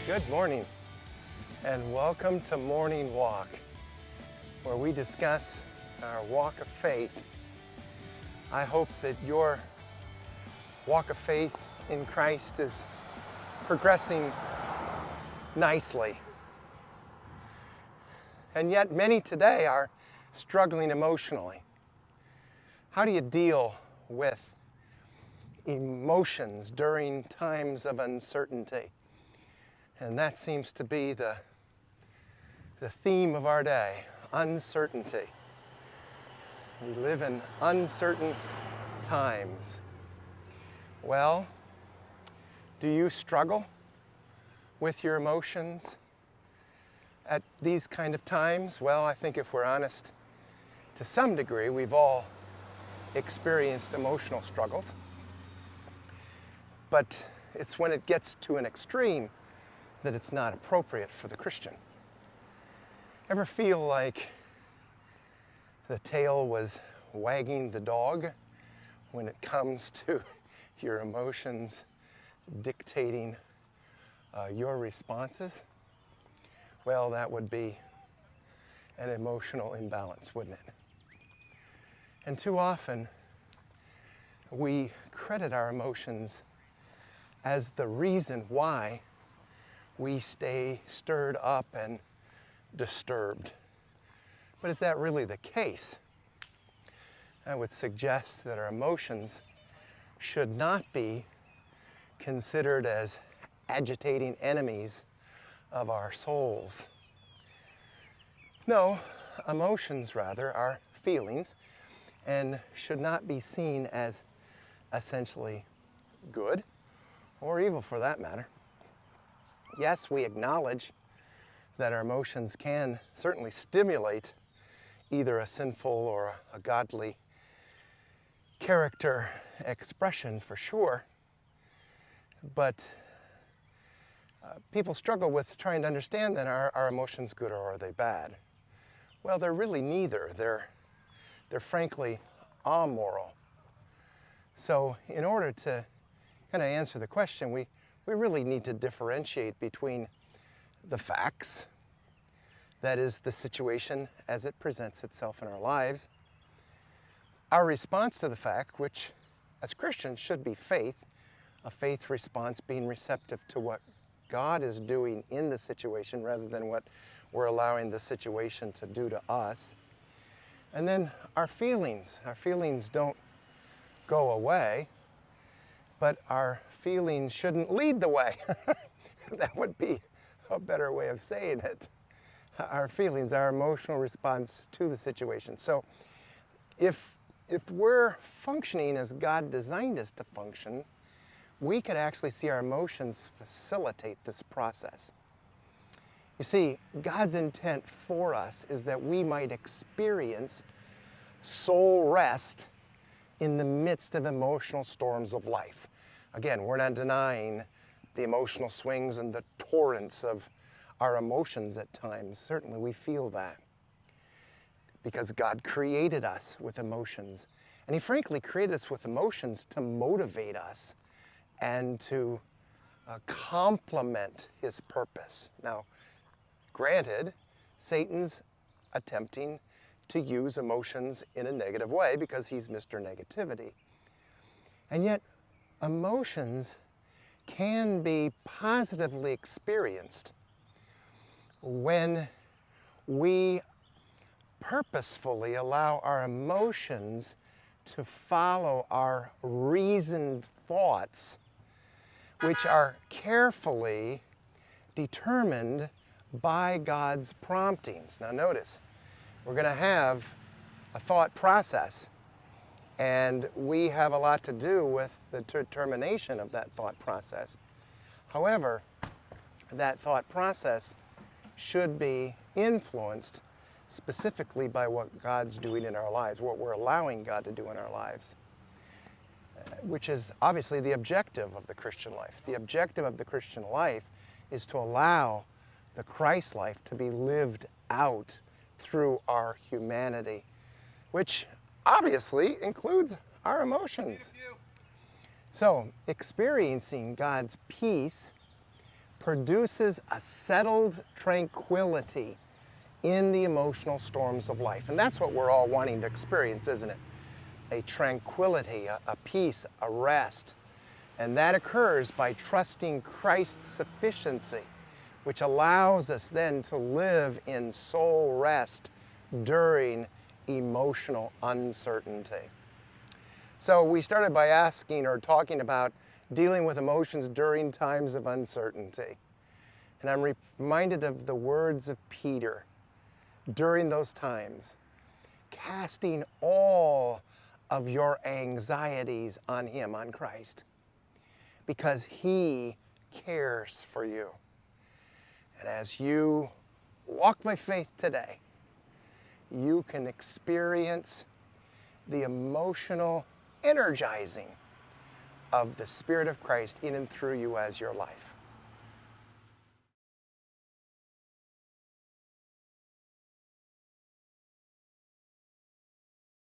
Good morning, and welcome to Morning Walk, where we discuss our walk of faith. I hope that your walk of faith in Christ is progressing nicely. And yet many today are struggling emotionally. How do you deal with emotions during times of uncertainty? And that seems to be the theme of our day, uncertainty. We live in uncertain times. Well, do you struggle with your emotions at these kind of times? Well, I think if we're honest, to some degree, we've all experienced emotional struggles. But it's when it gets to an extreme that it's not appropriate for the Christian. Ever feel like the tail was wagging the dog when it comes to your emotions dictating your responses? Well, that would be an emotional imbalance, wouldn't it? And too often, we credit our emotions as the reason why we stay stirred up and disturbed. But is that really the case? I would suggest that our emotions should not be considered as agitating enemies of our souls. No, emotions rather are feelings and should not be seen as essentially good or evil for that matter. Yes, we acknowledge that our emotions can certainly stimulate either a sinful or a godly character expression for sure, but people struggle with trying to understand that are emotions good or are they bad? Well, they're really neither. They're frankly amoral. So in order to kind of answer the question, we really need to differentiate between the facts, that is the situation as it presents itself in our lives, our response to the fact, which as Christians should be faith, a faith response being receptive to what God is doing in the situation rather than what we're allowing the situation to do to us. And then our feelings don't go away, but our feelings shouldn't lead the way. That would be a better way of saying it. Our feelings, our emotional response to the situation. So if we're functioning as God designed us to function, we could actually see our emotions facilitate this process. You see, God's intent for us is that we might experience soul rest in the midst of emotional storms of life. Again, we're not denying the emotional swings and the torrents of our emotions at times. Certainly we feel that because God created us with emotions. And He frankly created us with emotions to motivate us and to complement His purpose. Now, granted, Satan's attempting to use emotions in a negative way because he's Mr. Negativity. And yet, emotions can be positively experienced when we purposefully allow our emotions to follow our reasoned thoughts, which are carefully determined by God's promptings. Now notice, we're going to have a thought process, and we have a lot to do with the determination of that thought process. However, that thought process should be influenced specifically by what God's doing in our lives, what we're allowing God to do in our lives, which is obviously the objective of the Christian life. The objective of the Christian life is to allow the Christ life to be lived out through our humanity, which obviously includes our emotions. So, experiencing God's peace produces a settled tranquility in the emotional storms of life. And that's what we're all wanting to experience, isn't it? A tranquility, a peace, a rest. And that occurs by trusting Christ's sufficiency, which allows us then to live in soul rest during emotional uncertainty. So we started by asking or talking about dealing with emotions during times of uncertainty. And I'm reminded of the words of Peter during those times, casting all of your anxieties on him, on Christ, because he cares for you. And as you walk by faith today, you can experience the emotional energizing of the Spirit of Christ in and through you as your life.